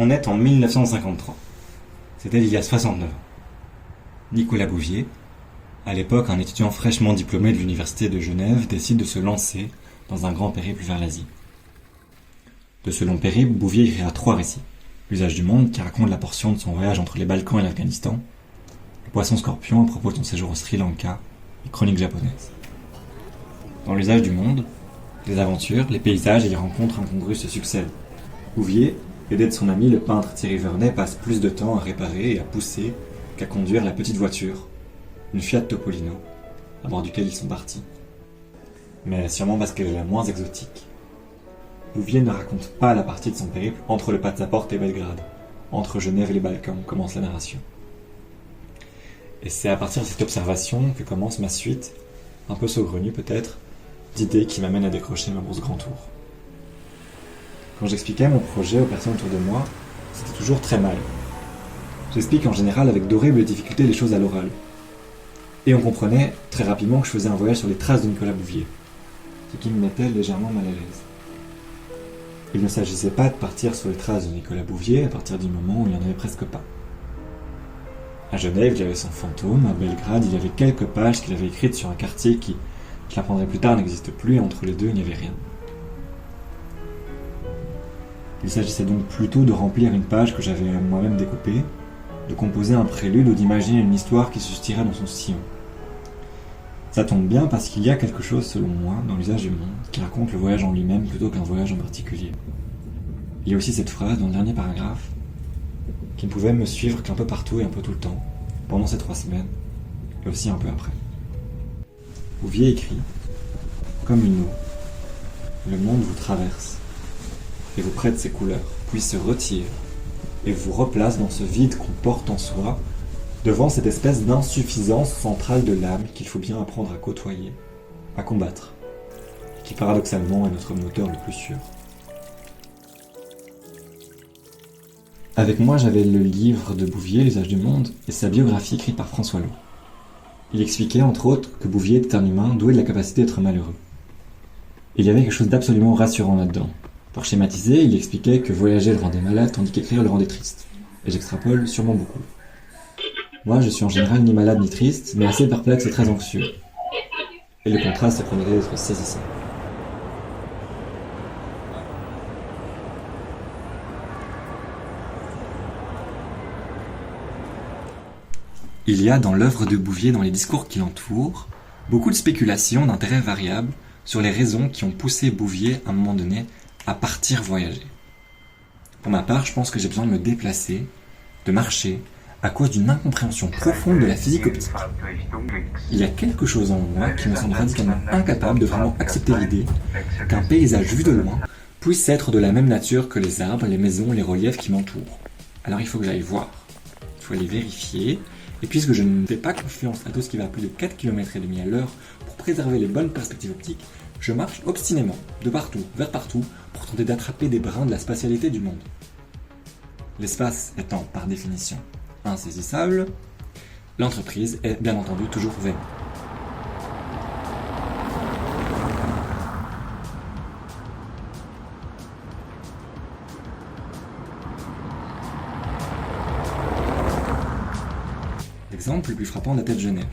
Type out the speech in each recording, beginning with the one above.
On est en 1953. C'était il y a 69 ans. Nicolas Bouvier, à l'époque un étudiant fraîchement diplômé de l'université de Genève, décide de se lancer dans un grand périple vers l'Asie. De ce long périple, Bouvier écrira 3 récits. L'usage du monde, qui raconte la portion de son voyage entre les Balkans et l'Afghanistan. Le poisson scorpion, à propos de son séjour au Sri Lanka. Et chroniques japonaises. Dans l'usage du monde, les aventures, les paysages et les rencontres incongrues se succèdent. Bouvier, aidé de son ami le peintre Thierry Vernet, passe plus de temps à réparer et à pousser qu'à conduire la petite voiture, une Fiat Topolino, à bord duquel ils sont partis. Mais sûrement parce qu'elle est la moins exotique. Bouvier ne raconte pas la partie de son périple entre le Passaporte et Belgrade, entre Genève et les Balkans, commence la narration. Et c'est à partir de cette observation que commence ma suite, un peu saugrenue peut-être, d'idées qui m'amènent à décrocher ma bourse Grand Tour. Quand j'expliquais mon projet aux personnes autour de moi, c'était toujours très mal. J'explique en général avec d'horribles difficultés les choses à l'oral. Et on comprenait très rapidement que je faisais un voyage sur les traces de Nicolas Bouvier, ce qui me mettait légèrement mal à l'aise. Il ne s'agissait pas de partir sur les traces de Nicolas Bouvier à partir du moment où il n'y en avait presque pas. À Genève, il y avait son fantôme, à Belgrade, il y avait quelques pages qu'il avait écrites sur un quartier qui, je l'apprendrai plus tard, n'existe plus, et entre les deux, il n'y avait rien. Il s'agissait donc plutôt de remplir une page que j'avais moi-même découpée, de composer un prélude ou d'imaginer une histoire qui se tirait dans son sillon. Ça tombe bien parce qu'il y a quelque chose, selon moi, dans l'usage du monde, qui raconte le voyage en lui-même plutôt qu'un voyage en particulier. Il y a aussi cette phrase dans le dernier paragraphe, qui ne pouvait me suivre qu'un peu partout et un peu tout le temps, pendant ces 3 semaines, et aussi un peu après. Bouvier écrit, comme une eau, le monde vous traverse, et vous prête ses couleurs, puis se retire, et vous replace dans ce vide qu'on porte en soi, devant cette espèce d'insuffisance centrale de l'âme qu'il faut bien apprendre à côtoyer, à combattre, et qui paradoxalement est notre moteur le plus sûr. Avec moi, j'avais le livre de Bouvier, L'usage du monde, et sa biographie écrite par François Lot. Il expliquait, entre autres, que Bouvier était un humain doué de la capacité d'être malheureux. Il y avait quelque chose d'absolument rassurant là-dedans. Pour schématiser, il expliquait que voyager le rendait malade tandis qu'écrire le rendait triste. Et j'extrapole sûrement beaucoup. Moi, je suis en général ni malade ni triste, mais assez perplexe et très anxieux. Et le contraste promettait d'être saisissant. Il y a dans l'œuvre de Bouvier, dans les discours qui l'entourent, beaucoup de spéculations d'intérêt variable sur les raisons qui ont poussé Bouvier, à un moment donné, à partir voyager. Pour ma part, je pense que j'ai besoin de me déplacer, de marcher, à cause d'une incompréhension profonde de la physique optique. Il y a quelque chose en moi qui me semble radicalement incapable de vraiment accepter l'idée qu'un paysage vu de loin puisse être de la même nature que les arbres, les maisons, les reliefs qui m'entourent. Alors il faut que j'aille voir, il faut aller vérifier, et puisque je ne fais pas confiance à tout ce qui va à plus de 4 km et demi à l'heure pour préserver les bonnes perspectives optiques, je marche obstinément, de partout, vers partout, pour tenter d'attraper des brins de la spatialité du monde. L'espace étant, par définition, insaisissable, l'entreprise est bien entendu toujours vaine. L'exemple le plus frappant datait de Genève.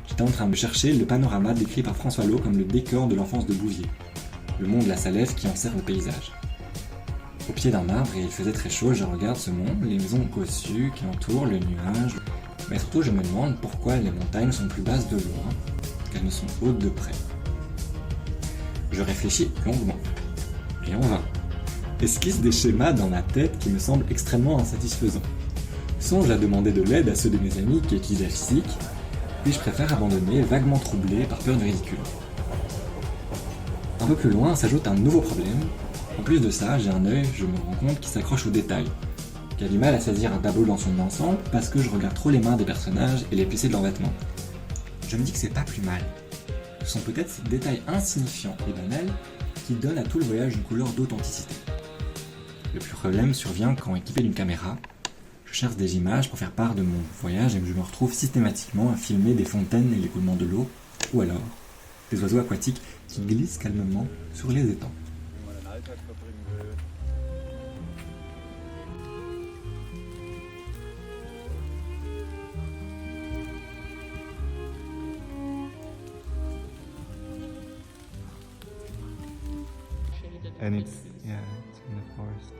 J'étais en train de chercher le panorama décrit par François Lot comme le décor de l'enfance de Bouvier, le mont de la Salève qui en sert le paysage. Au pied d'un arbre, et il faisait très chaud, je regarde ce mont, les maisons cossues qui l'entourent, le nuage, mais surtout je me demande pourquoi les montagnes sont plus basses de loin qu'elles ne sont hautes de près. Je réfléchis longuement, et en vain. Esquisse des schémas dans ma tête qui me semblent extrêmement insatisfaisants. Songe à demander de l'aide à ceux de mes amis qui étudient la physique, puis je préfère abandonner, vaguement troublé par peur du ridicule. Un peu plus loin s'ajoute un nouveau problème. En plus de ça, j'ai un œil, je me rends compte, qui s'accroche aux détails, qui a du mal à saisir un tableau dans son ensemble parce que je regarde trop les mains des personnages et les plissés de leurs vêtements. Je me dis que c'est pas plus mal. Ce sont peut-être ces détails insignifiants et banals qui donnent à tout le voyage une couleur d'authenticité. Le problème survient quand, équipé d'une caméra, je cherche des images pour faire part de mon voyage et je me retrouve systématiquement à filmer des fontaines et l'écoulement de l'eau, ou alors des oiseaux aquatiques qui glissent calmement sur les étangs. And it's in the forest.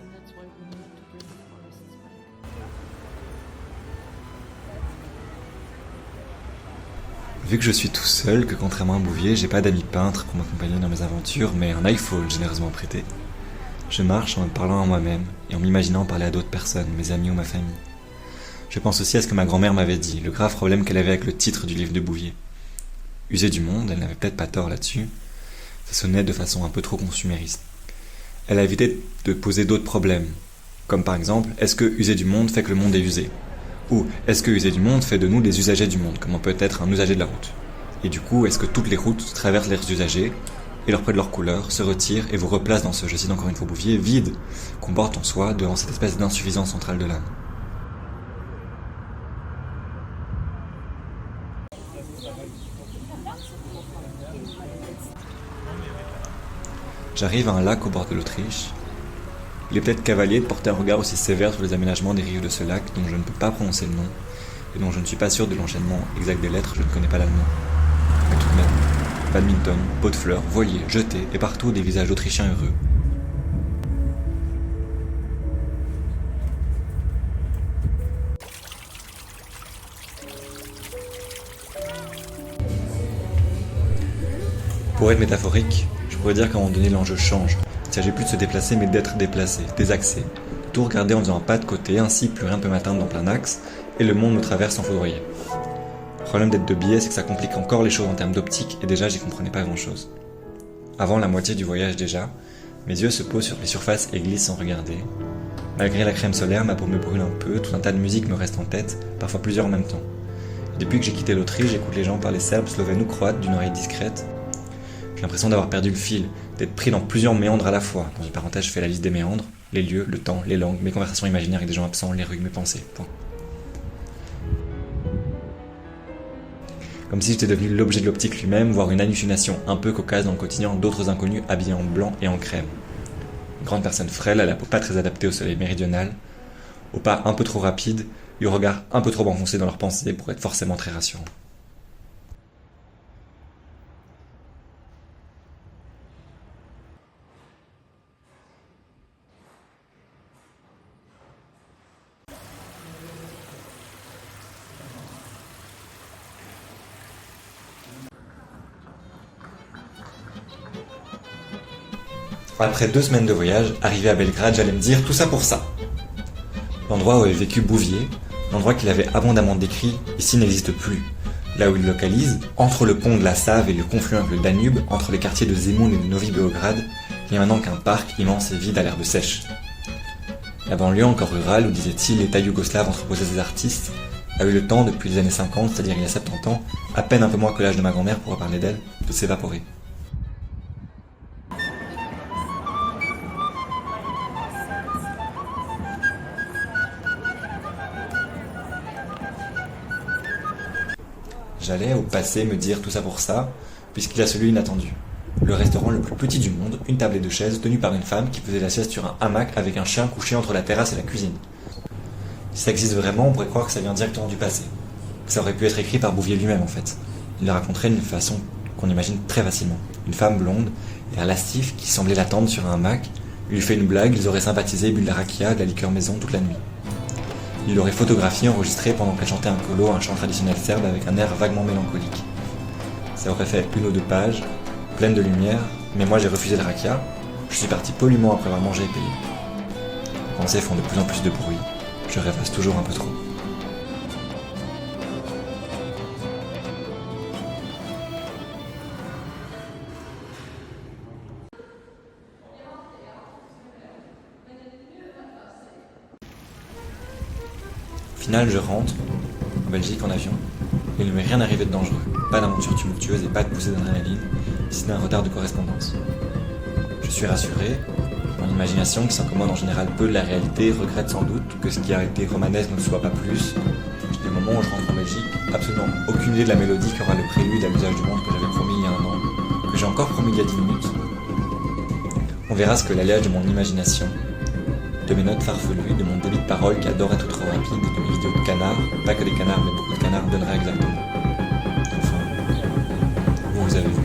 And that's why we need to bring the forests back. Vu que je suis tout seul, que contrairement à Bouvier, j'ai pas d'amis peintres pour m'accompagner dans mes aventures, mais un iPhone généreusement prêté, je marche en me parlant à moi-même et en m'imaginant parler à d'autres personnes, mes amis ou ma famille. Je pense aussi à ce que ma grand-mère m'avait dit, le grave problème qu'elle avait avec le titre du livre de Bouvier. User du monde, elle n'avait peut-être pas tort là-dessus, ça sonnait de façon un peu trop consumériste. Elle a évité de poser d'autres problèmes, comme par exemple, est-ce que user du monde fait que le monde est usé ? Ou est-ce que user du monde fait de nous des usagers du monde, comme on peut être un usager de la route ? Et du coup, est-ce que toutes les routes traversent leurs usagers, et leur prêtent leur couleur, se retirent et vous replacent dans ce, je cite encore une fois Bouvier, vide qu'on porte en soi devant cette espèce d'insuffisance centrale de l'âme ? J'arrive à un lac au bord de l'Autriche. Il est peut-être cavalier de porter un regard aussi sévère sur les aménagements des rives de ce lac dont je ne peux pas prononcer le nom et dont je ne suis pas sûr de l'enchaînement exact des lettres, je ne connais pas l'allemand. Mais tout de même, badminton, pots de fleurs, voiliers, jetés et partout des visages autrichiens heureux. Pour être métaphorique, je pourrais dire qu'à un moment donné l'enjeu change. Il ne s'agit plus de se déplacer mais d'être déplacé, désaxé. Tout regarder en faisant un pas de côté, ainsi plus rien ne peut m'atteindre dans plein axe, et le monde me traverse sans foudroyer. Le problème d'être de biais, c'est que ça complique encore les choses en termes d'optique, et déjà j'y comprenais pas grand chose. Avant la moitié du voyage déjà, mes yeux se posent sur les surfaces et glissent sans regarder. Malgré la crème solaire, ma peau me brûle un peu, tout un tas de musiques me restent en tête, parfois plusieurs en même temps. Et depuis que j'ai quitté l'Autriche, j'écoute les gens parler serbe, slovène ou croate d'une oreille discrète. J'ai l'impression d'avoir perdu le fil, d'être pris dans plusieurs méandres à la fois. Dans une parenthèse, je fais la liste des méandres, les lieux, le temps, les langues, mes conversations imaginaires avec des gens absents, les rues, mes pensées. Point. Comme si j'étais devenu l'objet de l'optique lui-même, voire une hallucination un peu cocasse dans le quotidien d'autres inconnus habillés en blanc et en crème. Une grande personne frêle, à la peau pas très adaptée au soleil méridional, au pas un peu trop rapide et au regard un peu trop enfoncé dans leurs pensées pour être forcément très rassurant. Après 2 semaines de voyage, arrivé à Belgrade, j'allais me dire tout ça pour ça. L'endroit où avait vécu Bouvier, l'endroit qu'il avait abondamment décrit, ici n'existe plus. Là où il localise, entre le pont de la Save et le confluent avec le Danube, entre les quartiers de Zemun et de Novi Beograd, il n'y a maintenant qu'un parc immense et vide à l'herbe sèche. La banlieue encore rurale, où disait-il l'État yougoslave entreposait ses artistes, a eu le temps depuis les années 50, c'est-à-dire il y a 70 ans, à peine un peu moins que l'âge de ma grand-mère pour parler d'elle, de s'évaporer. J'allais au passé me dire tout ça pour ça, puisqu'il y a celui inattendu. Le restaurant le plus petit du monde, une table et 2 chaises, tenue par une femme qui faisait la sieste sur un hamac avec un chien couché entre la terrasse et la cuisine. Si ça existe vraiment, on pourrait croire que ça vient directement du passé. Que ça aurait pu être écrit par Bouvier lui-même en fait. Il le raconterait d'une façon qu'on imagine très facilement. Une femme blonde et un lastif qui semblait l'attendre sur un hamac, lui fait une blague, ils auraient sympathisé, bu de la rakia, de la liqueur maison toute la nuit. Il l'aurait photographié, enregistré pendant qu'elle chantait un colo, un chant traditionnel serbe avec un air vaguement mélancolique. Ça aurait fait 1 ou 2 pages, pleines de lumière, mais moi j'ai refusé le rakia. Je suis parti poliment après avoir mangé et payé. Les pensées font de plus en plus de bruit, je rêvasse toujours un peu trop. Au final, je rentre, en Belgique, en avion, et il ne m'est rien arrivé de dangereux. Pas d'aventure tumultueuse et pas de poussée d'adrénaline, si ce n'est un retard de correspondance. Je suis rassuré, mon imagination, qui s'en commande en général peu de la réalité, regrette sans doute que ce qui a été romanesque ne le soit pas plus. J'ai des moments où je rentre en Belgique, absolument aucune idée de la mélodie qu'aura le prélude à l'usage du monde que j'avais promis il y a 1 an, que j'ai encore promis il y a 10 minutes. On verra ce que l'alliage de mon imagination, de mes notes farfelues, de mon débit de parole qui adore être trop rapide, de mes vidéos de canards, pas que des canards mais beaucoup de canards, donnera exactement. Enfin, vous avez vu.